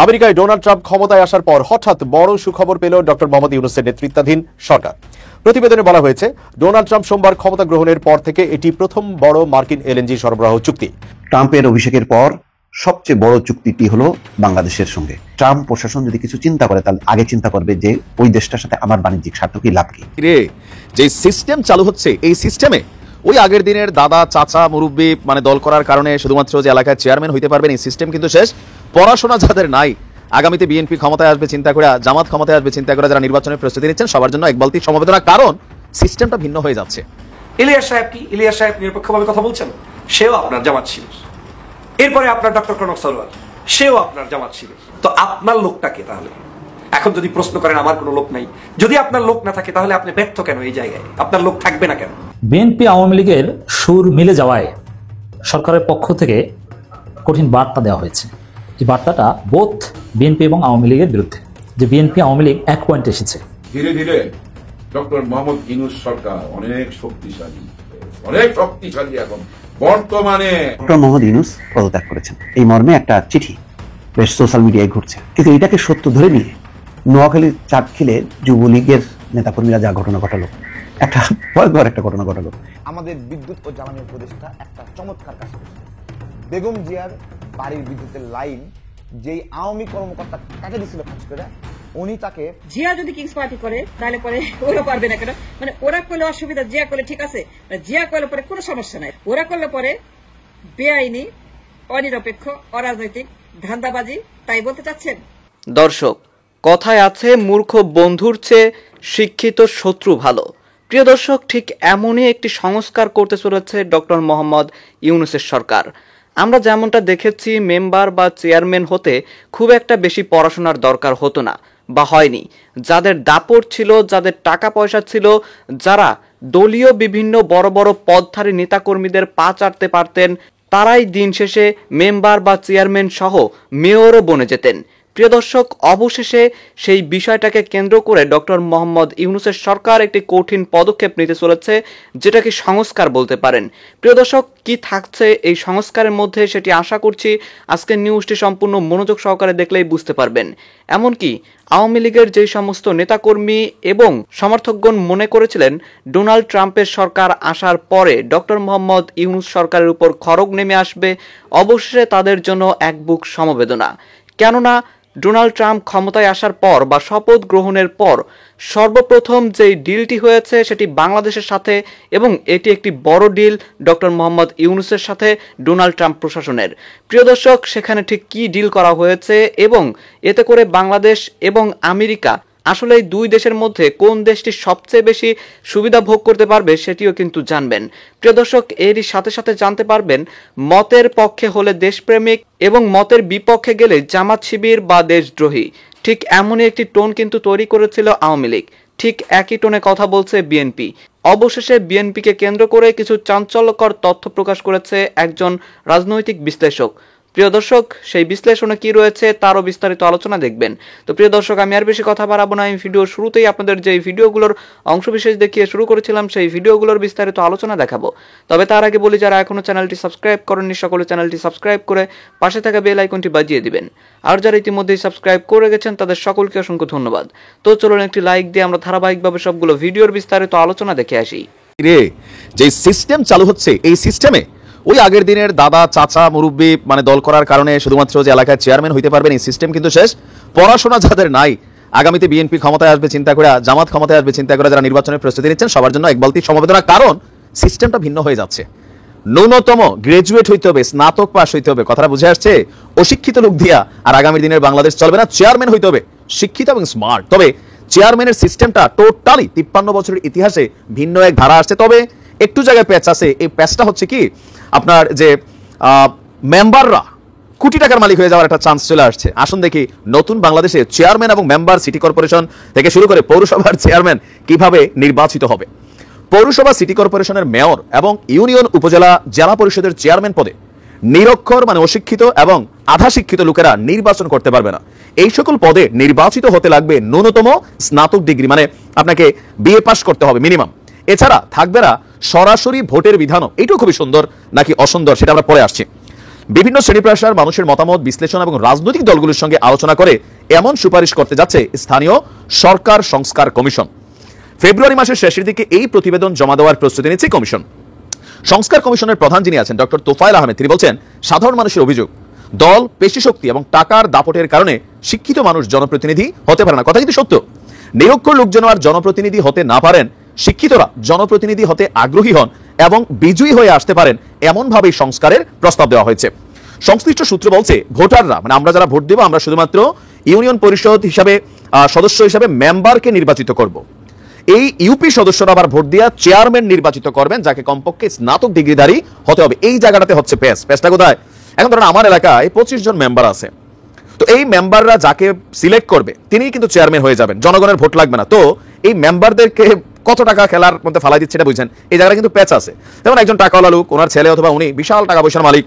আমেরিকায় Donald Trump ক্ষমতায় আসার পর হঠাৎ বড় সুখবর পেল ডক্টর মোহাম্মদ ইউনূসের নেতৃত্বাধীন সরকার। প্রতিবেদনে বলা হয়েছে, ডোনাল্ড ট্রাম্প সোমবার ক্ষমতা গ্রহণের পর থেকে এটি প্রথম বড় মার্কিন এলএনজি সরবরাহ চুক্তি। ট্রাম্পের অভিষেকের পর সবচেয়ে বড় চুক্তিটি হলো বাংলাদেশের সঙ্গে। ট্রাম্প প্রশাসন যদি কিছু চিন্তা করে, তাহলে আগে চিন্তা করবে যে ওই দেশটার সাথে আমার বাণিজ্যিক স্বার্থ কি, লাভ কি। যে সিস্টেম চালু হচ্ছে, এই সিস্টেমে ওই আগের দিনের দাদা চাচা মুরব্বী দল করার কারণে শুধুমাত্র যে এলাকায় চেয়ারম্যান হইতে পারবেন, এই সিস্টেম কিন্তু শেষ। পড়াশোনা যাদের নাই, আগামীতে বিএনপি ক্ষমতায় আসবে চিন্তা করে, জামাত ক্ষমতায় আসবে চিন্তা করে যারা নির্বাচনের প্রস্তুতি নিচ্ছেন, সবার জন্য এক বালতি সমবেদনা, কারণ সিস্টেমটা ভিন্ন হয়ে যাচ্ছে। ইলিয়াস সাহেব কি? ইলিয়াস সাহেব নিরপেক্ষভাবে কথা বলছেন, সেও আপনার জামাত ছিল। এরপরে আপনার ডক্টর কনক সারওয়ার, সেও আপনার জামাত ছিল। তো আপনার লোকটাকে তাহলে এখন যদি প্রশ্ন করেন আমার কোনো লোক নাই, যদি আপনার লোক না থাকে তাহলে আপনি ব্যর্থ কেন এই জায়গায়? আপনার লোক থাকবে না কেন? বিএনপি আওয়ামী লীগের সুর মিলে যাওয়ায় সরকারের পক্ষ থেকে কঠিন বার্তা দেওয়া হয়েছে। এই বার্তাটা বোথ বিএনপি এবং আওয়ামী লীগের বিরুদ্ধে, যে বিএনপি আওয়ামী লীগ এক পয়েন্টে এসেছে। ধীরে ধীরে ডক্টর মোহাম্মদ ইউনূস সরকার অনেক শক্তিশালী এখন বর্তমানে। ডক্টর মোহাম্মদ ইউনূস পদত্যাগ করেছেন, এই মর্মে একটা চিঠি বেশ সোশ্যাল মিডিয়ায় ঘুরছে। কিন্তু এটাকে সত্য ধরে নিয়ে নোয়াখালীর চাটখিলে যুবলীগের নেতাকর্মীরা যা ঘটনা ঘটালো, একটা ভয়ঙ্কর একটা ঘটনা ঘটালো। আমাদের বিদ্যুৎ ও জ্বালানি উপদেষ্টা একটা চমৎকার কাজ করেছে। বেগম জিয়ার বাড়ির বিদ্যুতের লাইন যেই আওয়ামী কর্মকর্তা কাটে দিছিল কাজ করে, উনি তাকে জিয়া যদি কিংস পার্টি করে তাহলে পরে ওরা পারবে না কেন? ওরা করলে অসুবিধা, জিয়া করলে ঠিক আছে, জিয়া করলে পরে কোনো সমস্যা নাই। ওরা করলে পরে বেআইনি, অনিরপেক্ষ, অরাজনৈতিক, ধান্দাবাজি, তাই বলতে চাচ্ছেন? দর্শক, কথায় আছে মূর্খ বন্ধুর চেয়ে শিক্ষিত শত্রু ভালো। প্রিয় দর্শক, ঠিক এমনই একটি সংস্কার করতে চলেছে ডক্টর মোহাম্মদ ইউনূসের সরকার। আমরা যেমনটা দেখেছি, মেম্বার বা চেয়ারম্যান হতে খুব একটা বেশি পড়াশোনার দরকার হতো না বা হয়নি। যাদের দাপট ছিল, যাদের টাকা পয়সা ছিল, যারা দলীয় বিভিন্ন বড় বড় পদধারী নেতাকর্মীদের পা চাটতে পারতেন, তারাই দিন শেষে মেম্বার বা চেয়ারম্যান সহ মেয়রও বনে যেতেন। প্রিয় দর্শক, অবশেষে সেই বিষয়টাকে কেন্দ্র করে ডক্টর মোহাম্মদ ইউনূসের সরকার একটি কঠিন পদক্ষেপ নিতে চলেছে, যেটাকে সংস্কার বলতে পারেন। প্রিয় দর্শক, কি থাকছে এই সংস্কারের মধ্যে সেটি আশা করছি আজকের নিউজটি সম্পূর্ণ মনোযোগ সহকারে দেখলেই বুঝতে পারবেন। এমনকি আওয়ামী লীগের যে সমস্ত নেতাকর্মী এবং সমর্থকগণ মনে করেছিলেন ডোনাল্ড ট্রাম্পের সরকার আসার পরে ডক্টর মোহাম্মদ ইউনূস সরকারের উপর খড়গ নেমে আসবে, অবশেষে তাদের জন্য এক বুক সমবেদনা। কেননা ডোনাল্ড ট্রাম্প ক্ষমতায় আসার পর বা শপথ গ্রহণের পর সর্বপ্রথম যেই ডিলটি হয়েছে সেটি বাংলাদেশের সাথে, এবং এটি একটি বড় ডিল ডক্টর মোহাম্মদ ইউনূসের সাথে ডোনাল্ড ট্রাম্প প্রশাসনের। প্রিয় দর্শক, সেখানে ঠিক কি ডিল করা হয়েছে এবং এতে করে বাংলাদেশ এবং আমেরিকা আসলে এই দুই দেশের মধ্যে কোন দেশটি সবচেয়ে বেশি সুবিধা ভোগ করতে পারবে সেটিও কিন্তু জানবেন। প্রিয় দর্শক, এরই সাথে সাথে জানতে পারবেন মতের পক্ষে হলে দেশপ্রেমিক এবং মতের বিপক্ষে গেলে জামাত শিবির বা দেশদ্রোহী। ঠিক এমনই একটি টোন কিন্তু তৈরি করেছিল আওয়ামী লীগ, ঠিক একই টোনে কথা বলছে বিএনপি। অবশেষে বিএনপিকে কেন্দ্র করে কিছু চাঞ্চল্যকর তথ্য প্রকাশ করেছে একজন রাজনৈতিক বিশ্লেষক। প্রিয় দর্শক, সেই বিশ্লেষণে কি রয়েছে তারও বিস্তারিত আলোচনা দেখবেন। তো প্রিয় দর্শক, আমি আর বেশি কথা বাড়াবো না। আমি ভিডিওর শুরুতেই আপনাদের যে ভিডিওগুলোর অংশবিশেষ দেখিয়ে শুরু করেছিলাম, সেই ভিডিওগুলোর বিস্তারিত আলোচনা দেখাবো। তবে তার আগে বলি, যারা এখনো চ্যানেলটি সাবস্ক্রাইব করেননি সকলে চ্যানেলটি সাবস্ক্রাইব করে পাশে থাকা বেল আইকনটি বাজিয়ে দিবেন। আর যারা ইতিমধ্যেই সাবস্ক্রাইব করে গেছেন তাদের সকলকে অসংখ্য ধন্যবাদ। তো চলুন একটি লাইক দিয়ে আমরা ধারাবাহিকভাবে সবগুলো ভিডিওর বিস্তারিত আলোচনা দেখে আসি। যে সিস্টেম চালু হচ্ছে, এই সিস্টেমে ওই আগের দিনের দাদা চাচা মুরব্বী দল করার কারণে শুধুমাত্র যে এলাকায় চেয়ারম্যান হইতে পারবেন, এই সিস্টেম কিন্তু শেষ। পড়াশোনা যাদের নাই, আগামীতে বিএনপি ক্ষমতায় আসবে চিন্তা করে, জামাত ক্ষমতায় আসবে চিন্তা করে যারা নির্বাচনের প্রস্তুতি নিচ্ছেন, সবার জন্য এক বালতি সমবেদনা, কারণ সিস্টেমটা ভিন্ন হয়ে যাচ্ছে। ন্যূনতম গ্রাজুয়েট হইতে হবে, স্নাতক পাস হইতে হবে, কথাটা বুঝে আসছে? অশিক্ষিত লোক দিয়া আর আগামী দিনের বাংলাদেশ চলবে না। চেয়ারম্যান হইতে হবে শিক্ষিত এবং স্মার্ট। তবে চেয়ারম্যানের সিস্টেমটা টোটালি 53 বছরের ইতিহাসে ভিন্ন এক ধারা আসছে। তবে একটু জায়গায় প্যাচ আছে। এই প্যাচটা হচ্ছে কি, আপনার যে মেম্বাররা কোটি টাকার মালিক হয়ে যাওয়ার একটা চান্স চলে আসছে। আসুন দেখি নতুন বাংলাদেশে চেয়ারম্যান এবং মেম্বার, সিটি কর্পোরেশন থেকে শুরু করে পৌরসভার চেয়ারম্যান কিভাবে নির্বাচিত হবে। পৌরসভা, সিটি কর্পোরেশনের মেয়র এবং ইউনিয়ন, উপজেলা, জেলা পরিষদের চেয়ারম্যান পদে নিরক্ষর অশিক্ষিত এবং আধা শিক্ষিত লোকেরা নির্বাচন করতে পারবে না। এই সকল পদে নির্বাচিত হতে লাগবে ন্যূনতম স্নাতক ডিগ্রি, আপনাকে বিএ পাস করতে হবে মিনিমাম। এছাড়া থাকবে না সরাসরি ভোটের বিধানও। এটাও খুবই সুন্দর নাকি অসুন্দর সেটা আমরা পরে আসছি। বিভিন্ন শ্রেণী পেশার মানুষের মতামত বিশ্লেষণ এবং রাজনৈতিক দলগুলোর সঙ্গে আলোচনা করে এমন সুপারিশ করতে যাচ্ছে স্থানীয় সরকার সংস্কার কমিশন। ফেব্রুয়ারি মাসের শেষের দিকে এই প্রতিবেদন জমা দেওয়ার প্রস্তুতি নিচ্ছে কমিশন। সংস্কার কমিশনের প্রধান যিনি আছেন ডক্টর তোফায়েল আহমেদ, তিনি বলছেন, সাধারণ মানুষের অভিযোগ দল, পেশি শক্তি এবং টাকার দাপটের কারণে শিক্ষিত মানুষ জনপ্রতিনিধি হতে পারে না। কথা কিন্তু সত্য। নিরক্ষর লোকজন আর জনপ্রতিনিধি হতে না পারেন, শিক্ষিতরা জনপ্রতিনিধি হতে আগ্রহী হন এবং বিজয়ী হয়ে আসতে পারেন, এমনভাবেই সংস্কারের প্রস্তাব দেওয়া হয়েছে। সংশ্লিষ্ট সূত্র বলছে, ভোটাররা মানে আমরা যারা ভোট দেব, আমরা শুধুমাত্র ইউনিয়ন পরিষদ হিসাবে সদস্য হিসাবে মেম্বারকে নির্বাচিত করব। এই ইউপি সদস্যরা আবার ভোট দিয়া চেয়ারম্যান নির্বাচিত করবেন, যাকে কমপক্ষে স্নাতক ডিগ্রিধারী হতে হবে। এই জায়গাটাতে হচ্ছে পেশটা কোথায়? এখন ধরেন আমার এলাকায় 25 জন মেম্বার আছে, তো এই মেম্বাররা যাকে সিলেক্ট করবে তিনি কিন্তু চেয়ারম্যান হয়ে যাবেন, জনগণের ভোট লাগবে না। তো এই মেম্বারদেরকে কত টাকা খেলার মধ্যে ফালাই দিচ্ছে এটা বুঝছেন, এই জায়গাটা কিন্তু প্যাচ আছে। যেমন একজন টাকাওয়ালা লোক, ওনার ছেলে অথবা উনি বিশাল টাকা পয়সার মালিক,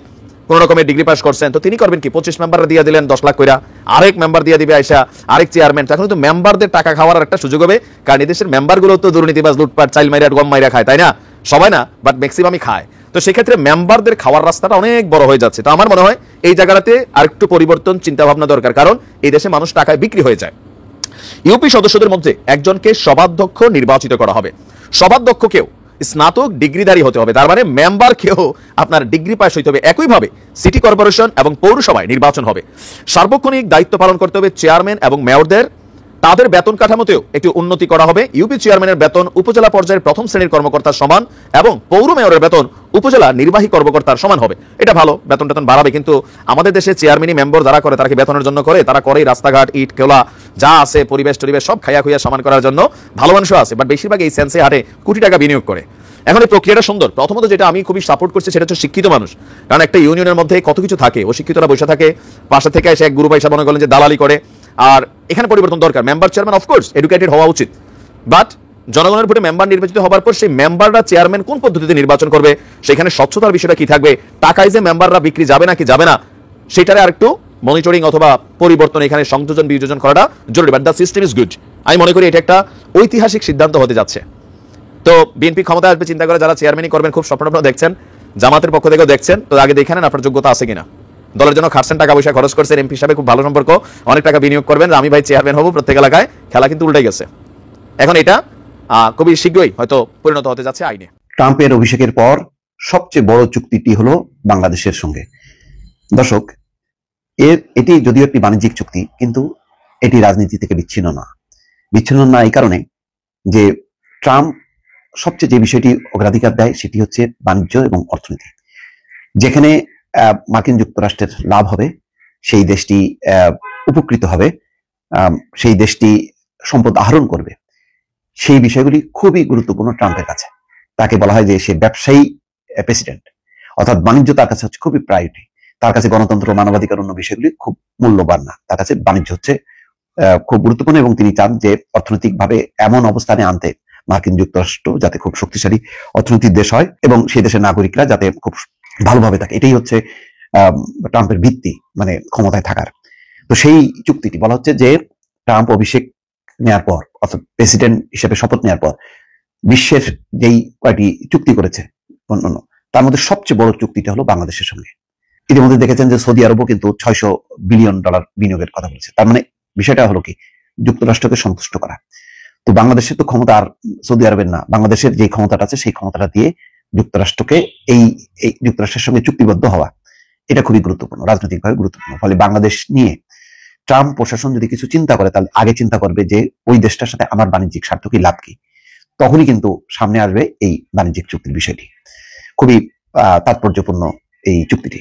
কোন রকমের ডিগ্রি পাস করছেন, তো তিনি করবেন কি 25 মেম্বার দিয়ে দিলেন 10 লাখ কইরা, আরেক মেম্বার দিয়ে দিবে আইসা আরেক চেয়ারম্যান। এখন কিন্তু মেম্বারদের টাকা খাওয়ার একটা সুযোগ হবে, কারণ এদেশের মেম্বারগুলো তো দুর্নীতিবাজ, লুটপাট, চাইল মাইরা গম মাইরা খায়, তাই না? সবাই না, বাট ম্যাক্সিমামই খায়। তো সেক্ষেত্রে মেম্বারদের খাওয়ার রাস্তাটা অনেক বড় হয়ে যাচ্ছে। তো আমার মনে হয় এই জায়গাটাতে আরেকটু পরিবর্তন চিন্তা ভাবনা দরকার, কারণ এই দেশে মানুষ টাকায় বিক্রি হয়ে যায়। ইউপি সদস্যদের মধ্যে একজনকে সভাধ্যক্ষ নির্বাচিত করা হবে। সভাধ্যক্ষকেও স্নাতক ডিগ্রিধারী হতে হবে, তার মানে মেম্বারকেও আপনার ডিগ্রি পাস হইতে হবে। একইভাবে সিটি কর্পোরেশন এবং পৌরসভায় নির্বাচন হবে। সার্বক্ষণিক দায়িত্ব পালন করতে হবে চেয়ারম্যান এবং মেয়রদের। তাদের বেতন কাঠামোতেও একটু উন্নতি করা হবে। ইউপি চেয়ারম্যানের বেতন উপজেলা পর্যায়ের প্রথম শ্রেণীর কর্মকর্তার সমান এবং পৌর মেয়রের বেতন উপজেলা নির্বাহী কর্মকর্তার সমান হবে। এটা ভালো, বেতন টেতন বাড়াবে। কিন্তু আমাদের দেশে চেয়ারম্যানই মেম্বার যারা করে তারা কি বেতনের জন্য করে? তারা করে রাস্তাঘাট, ইট কেলা যা আছে, পরিবেশ টরিবেশ সব খাইয়া খুইয়া সমান করার জন্য। ভালো মানুষও আছে, বাট বেশিরভাগ এই সেন্সে হাটে কোটি টাকা বিনিয়োগ করে। এখন এই প্রক্রিয়াটা সুন্দর। প্রথমত যেটা আমি খুবই সাপোর্ট করছি সেটা হচ্ছে শিক্ষিত মানুষ, কারণ একটা ইউনিয়নের মধ্যে কত কিছু থাকে, ও শিক্ষিতরা বসে থাকে, পাশে থেকে এসে এক গুরু পয়সা মনে করেন যে দালালি করে। আর এখানে পরিবর্তন দরকার। মেম্বার চেয়ারম্যান অফকোর্স এডুকেটেড হওয়া উচিত, বাট জনগণের ভোটে মেম্বার নির্বাচিত হওয়ার পর সেই মেম্বাররা চেয়ারম্যান কোন পদ্ধতিতে নির্বাচন করবে, সেখানে স্বচ্ছতার বিষয়টা কি থাকবে, টাকায় যে মেম্বাররা বিক্রি যাবে নাকি যাবে না, সেটারে আরেকটু মনিটরিং অথবা পরিবর্তন, এখানে সংযোজন বিয়োজন করাটা জরুরি। But the system is good. আমি মনে করি এটা একটা ঐতিহাসিক সিদ্ধান্ত হতে যাচ্ছে। তো বিএনপি ক্ষমতায় আসবে চিন্তা করে যারা চেয়ারম্যানই করবেন, খুব স্বপ্ন দেখছেন, জামাতের পক্ষ থেকেও দেখছেন, তো আগে দেখে নেন আপনার যোগ্যতা আছে কিনা। দলের জন্য খাটছেন, টাকা পয়সা খরচ করছেন, এমপি হিসাবে খুব ভালো সম্পর্ক, অনেক টাকা বিনিয়োগ করবেন, আমি ভাই চেয়ারম্যান হবো প্রত্যেক এলাকায়। খেলা কিন্তু উল্টে গেছে। এখন এটা খুবই শীঘ্রই হয়তো পরিণত হতে যাচ্ছে আইনে। ট্রাম্পের অভিষেকের পর সবচেয়ে বড় চুক্তিটি হলো বাংলাদেশের সঙ্গে। দর্শক, এটি যদিও একটি বাণিজ্যিক চুক্তি, কিন্তু এটি রাজনীতি থেকে বিচ্ছিন্ন না এই কারণে যে ট্রাম্প সবচেয়ে যে বিষয়টি অগ্রাধিকার দেয় সেটি হচ্ছে বাণিজ্য এবং অর্থনীতি। যেখানে মার্কিন যুক্তরাষ্ট্রের লাভ হবে, সেই দেশটি উপকৃত হবে, সেই দেশটি সম্পদ আহরণ করবে, সেই বিষয়গুলি খুবই গুরুত্বপূর্ণ ট্রাম্পের কাছে। তাকে বলা হয় যে সে ব্যবসায়ী প্রেসিডেন্ট, অর্থাৎ বাণিজ্য তার কাছে হচ্ছে খুবই প্রায়োরিটি। তার কাছে গণতন্ত্র, মানবাধিকার, অন্য বিষয়গুলি খুব মূল্যবান না, তার কাছে বাণিজ্য হচ্ছে খুব গুরুত্বপূর্ণ। এবং তিনি চান যে অর্থনৈতিকভাবে এমন অবস্থানে আনতে মার্কিন যুক্তরাষ্ট্র যাতে খুব শক্তিশালী অর্থনৈতিক দেশ হয় এবং সেই দেশের নাগরিকরা যাতে খুব ভালোভাবে থাকে। এটাই হচ্ছে ট্রাম্পের ভিত্তি, মানে ক্ষমতায় থাকার। তো সেই চুক্তিটি বলা হচ্ছে যে ট্রাম্প অভিষেক নেওয়ার পর, অর্থাৎ প্রেসিডেন্ট হিসেবে শপথ নেওয়ার পর বিশ্বের যেই কয়টি চুক্তি করেছে অন্যান্য, তার মধ্যে সবচেয়ে বড় চুক্তিটা হলো বাংলাদেশের সঙ্গে। ইতিমধ্যে দেখেছেন যে সৌদি আরবও কিন্তু $600 বিলিয়ন বিনিয়োগের কথা বলেছে। তার মানে বিষয়টা হলো কি, যুক্তরাষ্ট্রকে সন্তুষ্ট করা। তো বাংলাদেশের তো ক্ষমতা আর সৌদি আরবের না, বাংলাদেশের যে ক্ষমতাটা আছে সেই ক্ষমতাটা দিয়ে যুক্তরাষ্ট্রকে এই যুক্তরাষ্ট্রের সঙ্গে চুক্তিবদ্ধ হওয়া, এটা খুবই গুরুত্বপূর্ণ, রাজনৈতিকভাবে গুরুত্বপূর্ণ। ফলে বাংলাদেশ নিয়ে ট্রাম্প প্রশাসন যদি কিছু চিন্তা করে, তাহলে আগে চিন্তা করবে যে ওই দেশটার সাথে আমার বাণিজ্যিক স্বার্থ কি, লাভ কি। তখনই কিন্তু সামনে আসবে এই বাণিজ্যিক চুক্তির বিষয়টি। খুবই তাৎপর্যপূর্ণ এই চুক্তিটি।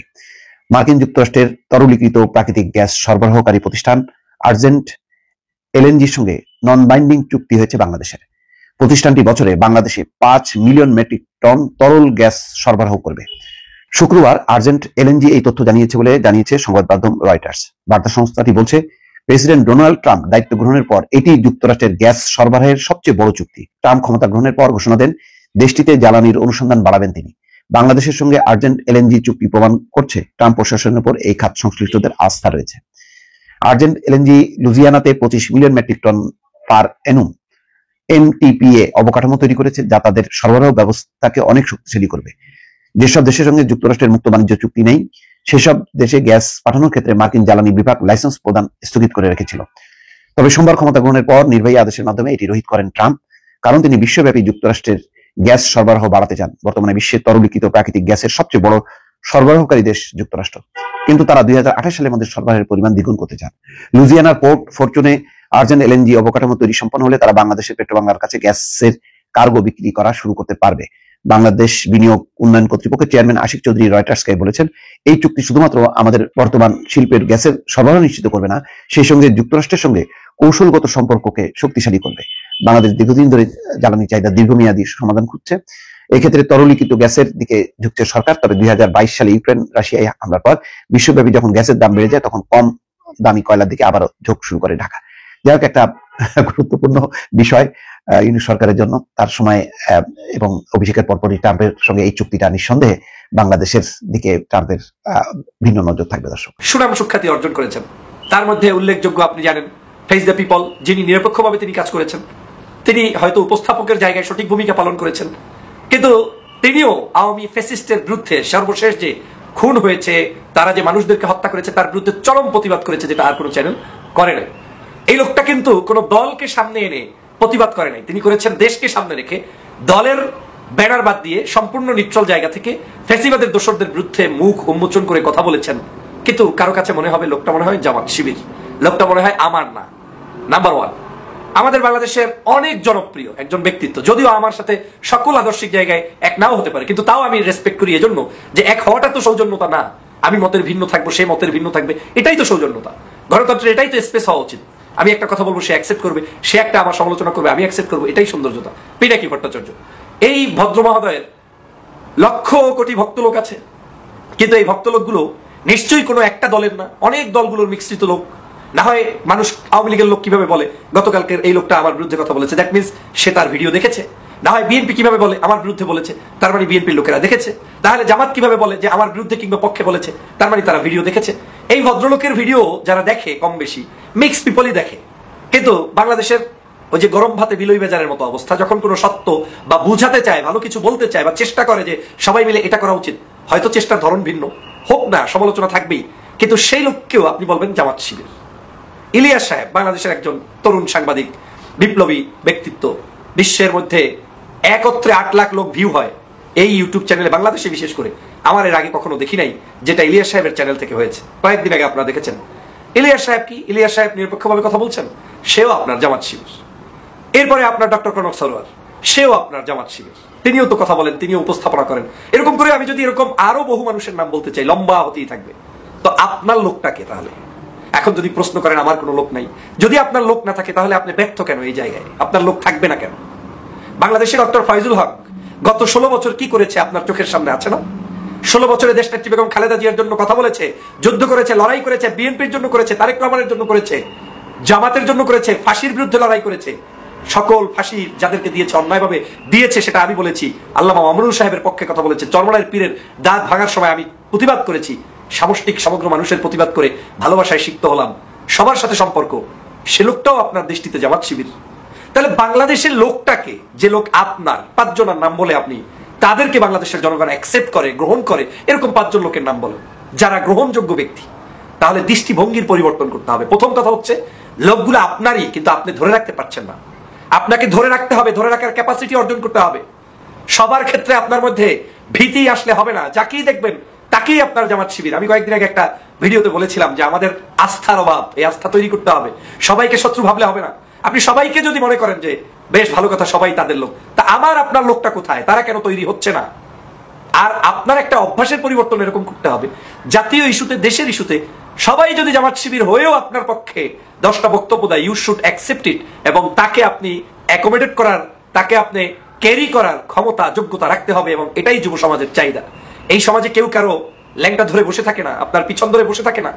মার্কিন যুক্তরাষ্ট্রের তরলীকৃত প্রাকৃতিক গ্যাস সরবরাহকারী প্রতিষ্ঠান আর্জেন্ট এলএনজির সঙ্গে নন বাইন্ডিং চুক্তি হয়েছে বাংলাদেশের। প্রতিষ্ঠানটি বছরে বাংলাদেশে 5 মিলিয়ন মেট্রিক টন তরল গ্যাস সরবরাহ করবে। শুক্রবার আর্জেন্ট এলএনজি এই তথ্য জানিয়েছে সংবাদ মাধ্যম রয়টার্স। বার্তা সংস্থাটি বলছে, প্রেসিডেন্ট ডোনাল্ড ট্রাম্প দায়িত্ব গ্রহণের পর এটি যুক্তরাষ্ট্রের গ্যাস সরবরাহের সবচেয়ে বড় চুক্তি। ট্রাম্প ক্ষমতা গ্রহণের পর ঘোষণা দেন দেশটিতে জ্বালানির অনুসন্ধান বাড়াবেন তিনি। বাংলাদেশের সঙ্গে আর্জেন্ট এলএনজি চুক্তি প্রমাণ করছে ট্রাম্প প্রশাসনের উপর এই খাত সংশ্লিষ্টদের আস্থা রয়েছে। আর্জেন্ট এলএনজি লুজিয়ানাতে 25 million metric ton per annum MTPA অবকাঠামো তৈরি করেছে, যা তাদের সরবরাহ ব্যবস্থাকে অনেক শক্তিশালী করবে। যেসব দেশের সঙ্গে যুক্তরাষ্ট্রের মুক্ত বাণিজ্য চুক্তি নেই সেসব দেশে গ্যাস পাঠানোর ক্ষেত্রে মার্কিন জ্বালানি বিভাগ লাইসেন্স প্রদান স্থগিত করে রেখেছিল। তবে সোমবার ক্ষমতা গ্রহণের পর নির্বাহী আদেশের মাধ্যমে এটি রহিত করেন ট্রাম্প, কারণ তিনি বিশ্বব্যাপী যুক্তরাষ্ট্রের গ্যাস সরবরাহ বাড়াতে চান। বর্তমানে বিশ্বের তরলীকৃত প্রাকৃতিক গ্যাসের সবচেয়ে বড় সরবরাহকারী দেশ যুক্তরাষ্ট্র, কিন্তু তারা 2028 সালের মধ্যে সরবরাহের পরিমাণ দ্বিগুণ করতে চান। লুজিয়ানার পোর্ট ফরচুনে আর্জেন্ট এলএনজি অবকাঠামো তৈরি সম্পন্ন হলে তারা বাংলাদেশের পেট্রোবাংলার কাছে গ্যাসের কার্গো বিক্রি করা শুরু করতে পারবে। বাংলাদেশ বিনিয়োগ উন্নয়ন কর্তৃপক্ষের চেয়ারম্যান আশিক চৌধুরী রয়টার্সকে বলেছেন, এই চুক্তি শুধুমাত্র আমাদের বর্তমান শিল্পের গ্যাসের সরবরাহ নিশ্চিত করবে না, সেই সঙ্গে যুক্তরাষ্ট্রের সঙ্গে কৌশলগত সম্পর্ককে শক্তিশালী করবে। বাংলাদেশ দীর্ঘদিন ধরে জ্বালানি চাহিদা দীর্ঘমেয়াদী সমাধান খুঁজছে। এক্ষেত্রে তরলীকৃত গ্যাসের দিকে ঝুঁকছে সরকার। তবে 2022 সালে ইউক্রেন রাশিয়ায় হামলার পর বিশ্বব্যাপী যখন গ্যাসের দাম বেড়ে যায়, তখন কম দামি কয়লার দিকে আবারও ঝোঁক শুরু করে ঢাকা। যাই হোক, একটা গুরুত্বপূর্ণ বিষয় ইউনিট সরকারের জন্য। তার সময় এবং অভিষেকের পরপরই ট্রাম্পের সঙ্গে এই চুক্তিটা নিঃসন্দেহে বাংলাদেশের দিকে ট্রাম্পের ভিন্ন নজর থাকবে। দর্শক, সুনাম সুখ্যাতি অর্জন করেছেন, তার মধ্যে উল্লেখযোগ্য আপনি জানেন ফেস দ্য পিপল, যিনি নিরপেক্ষভাবে তিনি কাজ করেছেন, তিনি হয়তো উপস্থাপকের জায়গায় সঠিক ভূমিকা পালন করেছেন, কিন্তু তিনিও আওয়ামী ফ্যাসিস্টের বিরুদ্ধে সর্বশেষ যে খুন হয়েছে, তারা যে মানুষদেরকে হত্যা করেছে তার বিরুদ্ধে চরম প্রতিবাদ করেছে, যেটা আর কোনো চ্যানেল করে নাই। এই লোকটা কিন্তু কোনো দলকে সামনে এনে প্রতিবাদ করে নাই, তিনি করেছেন দেশকে সামনে রেখে দলের ব্যানার বাদ দিয়ে সম্পূর্ণ নিউট্রাল জায়গা থেকে ফ্যাসিবাদের দোসরদের বিরুদ্ধে মুখ উন্মোচন করে কথা বলেছেন। কিন্তু কারো কাছে মনে হবে লোকটা মনে হয় জামাত শিবির, লোকটা মনে হয় আমার না। নাম্বার ওয়ান, আমাদের বাংলাদেশের অনেক জনপ্রিয় একজন ব্যক্তিত্ব, যদিও আমার সাথে সকল আদর্শিক জায়গায় এক নাও হতে পারে, কিন্তু তাও আমি রেসপেক্ট করি এজন্য যে এক হওয়াটা তো সৌজন্যতা না। আমি মতের ভিন্ন থাকবো, সে মতের ভিন্ন থাকবে, এটাই তো সৌজন্যতা। গণতন্ত্রের এটাই তো স্পেস হওয়া উচিত। আমি একটা কথা বলবো, সে অ্যাকসেপ্ট করবে, সে একটা আমার সমালোচনা করবে, আমি অ্যাকসেপ্ট করবো, এটাই সৌন্দর্যতা। পিনাকি ভট্টাচার্য, এই ভদ্র মহোদয়ের লক্ষ কোটি ভক্ত লোক আছে, কিন্তু এই ভক্ত লোকগুলো নিশ্চয়ই কোনো একটা দলের না, অনেক দলগুলোর মিশ্রিত লোক। না হয় মানুষ আওয়ামী লীগের লোক কিভাবে বলে গতকালকের এই লোকটা আমার বিরুদ্ধে কথা বলেছে, দ্যাট মিনস সে তার ভিডিও দেখেছে। না হয় বিএনপি কিভাবে বলে আমার বিরুদ্ধে বলেছে, তার মানে বিএনপির লোকেরা দেখেছে। তাহলে জামাত কিভাবে বলে যে আমার বিরুদ্ধে কিংবা পক্ষে বলেছে, তার মানে তারা ভিডিও দেখেছে। এই ভদ্রলোকের ভিডিও যারা দেখে কম বেশি মিক্স পিপলই দেখে। কিন্তু বাংলাদেশের ওই যে গরম ভাতে বিলই বেজারের মতো অবস্থা, যখন কোনো সত্য বা বুঝাতে চায়, ভালো কিছু বলতে চায় বা চেষ্টা করে যে সবাই মিলে এটা করা উচিত, হয়তো চেষ্টার ধরন ভিন্ন হোক না, সমালোচনা থাকবেই, কিন্তু সেই লোককেও আপনি বলবেন জামাত শিবির। ইলিয়াস সাহেব বাংলাদেশের একজন তরুণ সাংবাদিক, বিপ্লবী ব্যক্তিত্ব, বিশ্বের মধ্যে একত্রে 8 লাখ লোক ভিউ হয় এই ইউটিউব চ্যানেলে, বাংলাদেশে বিশেষ করে। আমার এর আগে কখনো দেখি নাই যেটা ইলিয়াস সাহেবের চ্যানেল থেকে হয়েছে। কয়েকদিন আগে আপনারা দেখেছেন ইলিয়াস সাহেব কি, ইলিয়াস সাহেব নিরপেক্ষভাবে কথা বলছেন, সেও আপনার জামাত শিবির। এরপরে আপনার ডক্টর কনক সারোয়ার, সেও আপনার জামাত শিবির, তিনিও তো কথা বলেন, তিনিও উপস্থাপনা করেন। এরকম করে আমি যদি এরকম আরো বহু মানুষের নাম বলতে চাই, লম্বা হতেই থাকবে। তো আপনার লোকটাকে তাহলে এখন যদি প্রশ্ন করেন আমার কোনো লোক নাই, যদি আপনার লোক না থাকে তাহলে আপনি ব্যর্থ কেন এই জায়গায়? আপনার লোক থাকবে না কেন? বাংলাদেশের ডক্টর ফয়জুল হক গত 16 বছর কি করেছে আপনার চোখের সামনে আছে না? 16 বছরে দেশনেত্রী বেগম খালেদা জিয়ার জন্য কথা বলেছে, যুদ্ধ করেছে, লড়াই করেছে, বিএনপির জন্য করেছে, তারেক রহমানের জন্য করেছে, জামাতের জন্য করেছে, ফাঁসির বিরুদ্ধে লড়াই করেছে। সকল ফাঁসি যাদেরকে দিয়েছে, অন্যায়ভাবে দিয়েছে, সেটা আমি বলেছি। আল্লামা মামুনুল সাহেবের পক্ষে কথা বলেছে। চরমনায়ের পীরের দাঁত ভাঙার সময় আমি প্রতিবাদ করেছি। সামষ্টিক সমগ্র মানুষের প্রতিবাদ করে ভালোবাসায় সিক্ত হলাম, সবার সাথে সম্পর্ক। সে লোকটাও আপনার দৃষ্টিতে জামাত শিবির। তাহলে বাংলাদেশের লোকটাকে, যে লোক আপনার 5 জনের নাম বলে আপনি তাদেরকে বাংলাদেশের জনগণ অ্যাকসেপ্ট করে, গ্রহণ করে, এরকম 5 জন লোকের নাম বলেন যারা গ্রহণযোগ্য ব্যক্তি, তাহলে দৃষ্টিভঙ্গির পরিবর্তন করতে হবে। প্রথম কথা হচ্ছে লোকগুলো আপনারই, কিন্তু আপনি ধরে রাখতে পারছেন না। আপনাকে ধরে রাখতে হবে, ধরে রাখার ক্যাপাসিটি অর্জন করতে হবে। সবার ক্ষেত্রে আপনার মধ্যে ভীতি আসলে হবে না, যাকেই দেখবেন তাকেই আপনার জামাত শিবির। আমি কয়েকদিন আগে একটা ভিডিওতে বলেছিলাম যে আমাদের আস্থার অভাব, এই আস্থা তৈরি করতে হবে। সবাইকে শত্রু ভাবলে হবে না। আপনি সবাইকে যদি মনে করেন যে বেশ ভালো কথা, সবাই তাদের লোক, তা আমার আপনার লোকটা কোথায়? তারা কেন তৈরি হচ্ছে না? আর আপনার একটা অভ্যাসের পরিবর্তন এরকম করতে হবে, জাতীয় ইস্যুতে, দেশের ইস্যুতে সবাই যদি জামাত শিবির হয়েও আপনার পক্ষে 10টা বক্তব্য দেয়, ইউ শুড অ্যাকসেপ্ট ইট, এবং তাকে আপনি অ্যাকোমোডেট করার, তাকে আপনি ক্যারি করার ক্ষমতা, যোগ্যতা রাখতে হবে। এবং এটাই যুব সমাজের চাহিদা। এই সমাজে কেউ কারো ল্যাংটা ধরে বসে থাকে না, আপনার পিছন ধরে বসে থাকে না।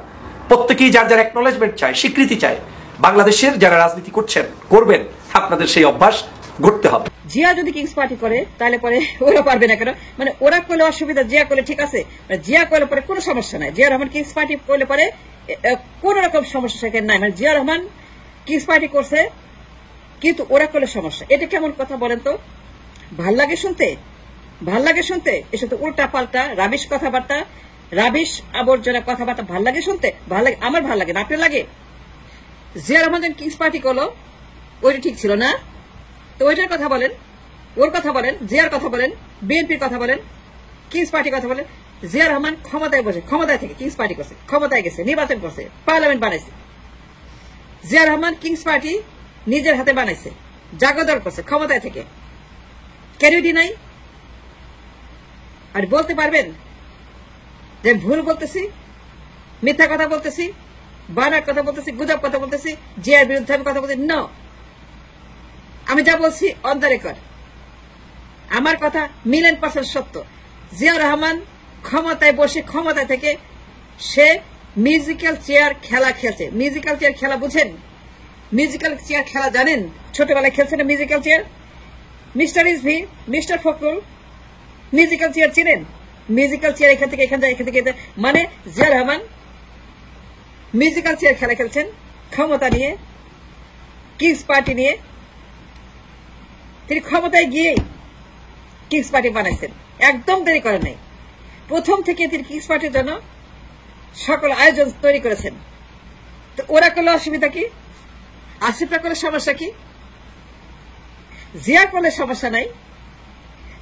প্রত্যেকেই যার যার অ্যাকনলেজমেন্ট চায়, স্বীকৃতি চায়। বাংলাদেশের যারা রাজনীতি করছেন, করবেন, আপনাদের সেই অভ্যাস গড়তে হবে। জিয়া যদি কিংস পার্টি করে তাহলে পরে ওরা পারবে না কেন? মানে ওরা করলে অসুবিধা, জিয়া করলে ঠিক আছে, জিয়া করলে পরে কোনো সমস্যা নাই। জিয়া রহমান কিংস পার্টি করলে পরে কোন রকম সমস্যা সেখানে নাই। মানে জিয়া রহমান কিংস পার্টি করছে, কিন্তু ওরা করলে সমস্যা। এটা কেমন কথা বলেন তো? ভাল লাগে শুনতে, ভাল লাগে শুনতে। এসব তো উল্টা পাল্টা রাবিশ কথাবার্তা। রাবিশ আবর্জনা কথাবার্তা ভাল লাগে শুনতে? ভাল লাগে? আমার ভাল লাগে না, আপনার লাগে? জিয়া রহমান যখন কিংস পার্টি করলো ওইটা ঠিক ছিল না? তো ওইটার কথা বলেন, ওর কথা বলেন, জিয়ার কথা বলেন, বিএনপির কথা বলেন, কিংস পার্টির কথা বলেন। জিয়া রহমান ক্ষমতায় বসে, ক্ষমতায় থেকে কিংস পার্টি করছে, ক্ষমতায় গেছে, নির্বাচন করছে, পার্লামেন্ট বানাইছে। জিয়া রহমান কিংস পার্টি নিজের হাতে বানাইছে, জাগদর করছে ক্ষমতায় থেকে। Can you deny? আর বলতে পারবেন যে ভুল বলতেছি, মিথ্যা কথা বলতেছি, বানার কথা বলতেছি, গুজব কথা বলতেছি, জিয়ার বিরুদ্ধে আমি কথা বলছি? নো, আমি যা বলছি অন দ্য রেকর্ড, আমার কথা 1,000,000% সত্য। জিয়া রহমান ক্ষমতায় বসে, ক্ষমতা থেকে সে মিউজিক্যাল চেয়ার খেলা খেলছে। মিউজিক্যাল চেয়ার খেলা বুঝেন? মিউজিক্যাল চেয়ার খেলা জানেন? ছোটবেলায় খেলছে না মিউজিক্যাল চেয়ার? মিস্টার ইসভি, মিস্টার ফখরুল মিউজিক্যাল চেয়ার চিনেন? মিউজিক্যাল চেয়ার এখান থেকে এখান যায়, এখান থেকে মানে জিয়া রহমান মিউজিক্যাল চেয়ার খেলা খেলছেন ক্ষমতা নিয়ে, কিংস পার্টি নিয়ে। তিনি ক্ষমতায় গিয়ে কিংস পার্টি বানাইছেন, একদম দেরি করেন নাই। প্রথম থেকে তিনি কিংস পার্টির জন্য সকল আয়োজন তৈরি করেছেন। তো ওরা করলে অসুবিধা কি? আসিফরা করলে সমস্যা কি? জিয়া করলে সমস্যা নাই।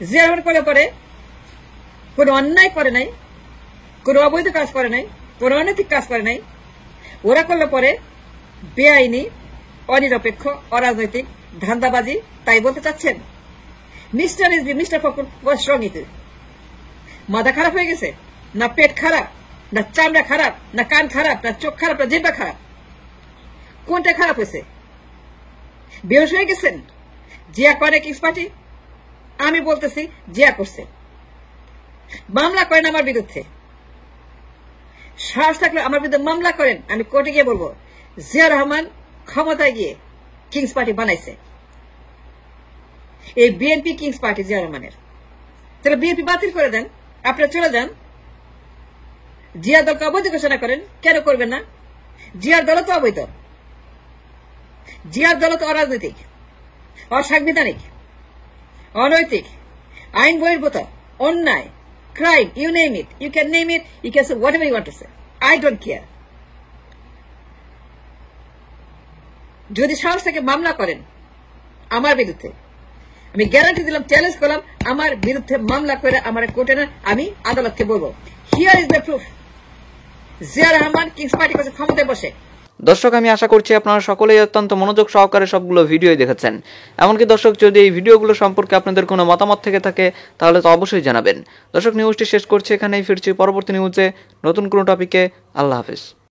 জিয়া রহমান করলে পরে কোনো অন্যায় করে নাই, কোনো অবৈধ কাজ করে নাই, কোনো অনৈতিক কাজ করে নাই। ওরা করলে পরে বেআইনি, অনিরপেক্ষ, অরাজনৈতিক, ধান্দাবাজি, তাই বলতে চাচ্ছেন? মিস্টার ইসবি, mister Fakhrul, what's wrong with you? মাথা খারাপ হয়ে গেছে? না পেট খারাপ, না চামড়া খারাপ, না কান খারাপ, না চোখ খারাপ, না জিহ্বা খারাপ? কোনটা খারাপ হয়েছে? বেহুশ হয়ে গেছেন? জিয়া করে কিংস পার্টি? আমি বলতেছি জিয়া করছে। মামলা করেন আমার বিরুদ্ধে, সাহস থাকলে আমার বিরুদ্ধে মামলা করেন, আমি কোর্টে গিয়ে বলবো জিয়া রহমান ক্ষমতায় গিয়ে কিংস পার্টি বানাইছে। এই বিএনপি কিংস পার্টি জিয়া রহমানের। তাহলে বিএনপি বাতিল করে দেন, আপনারা চলে যান, জিয়া দলকে অবৈধ ঘোষণা করেন। কেন করবেন না? জিয়ার দল তো অবৈধ, জিয়ার দল তো অরাজনৈতিক, অসাংবিধানিক, অনৈতিক, আইন বহির্ভূত, অন্যায়, crime, you name it, you can name it, you can say whatever you want to say, I don't care. যদি সাহস থেকে মামলা করেন আমার বিরুদ্ধে, আমি গ্যারান্টি দিলাম, চ্যালেঞ্জ করলাম, আমার বিরুদ্ধে মামলা করে আমার কোর্টে না, আমি আদালতকে বলবো here is the proof Zia Rahman king's party করছে ক্ষমতায় বসে। দর্শক, আমি আশা করছি আপনারা সকলেই অত্যন্ত মনোযোগ সহকারে সবগুলো ভিডিওই দেখেছেন। এমনকি দর্শক, যদি এই ভিডিওগুলো সম্পর্কে আপনাদের কোনো মতামত থেকে থাকে তাহলে তো অবশ্যই জানাবেন। দর্শক, নিউজটি শেষ করছি এখানেই, ফিরছি পরবর্তী নিউজে নতুন কোনো টপিকে। আল্লাহ হাফেজ।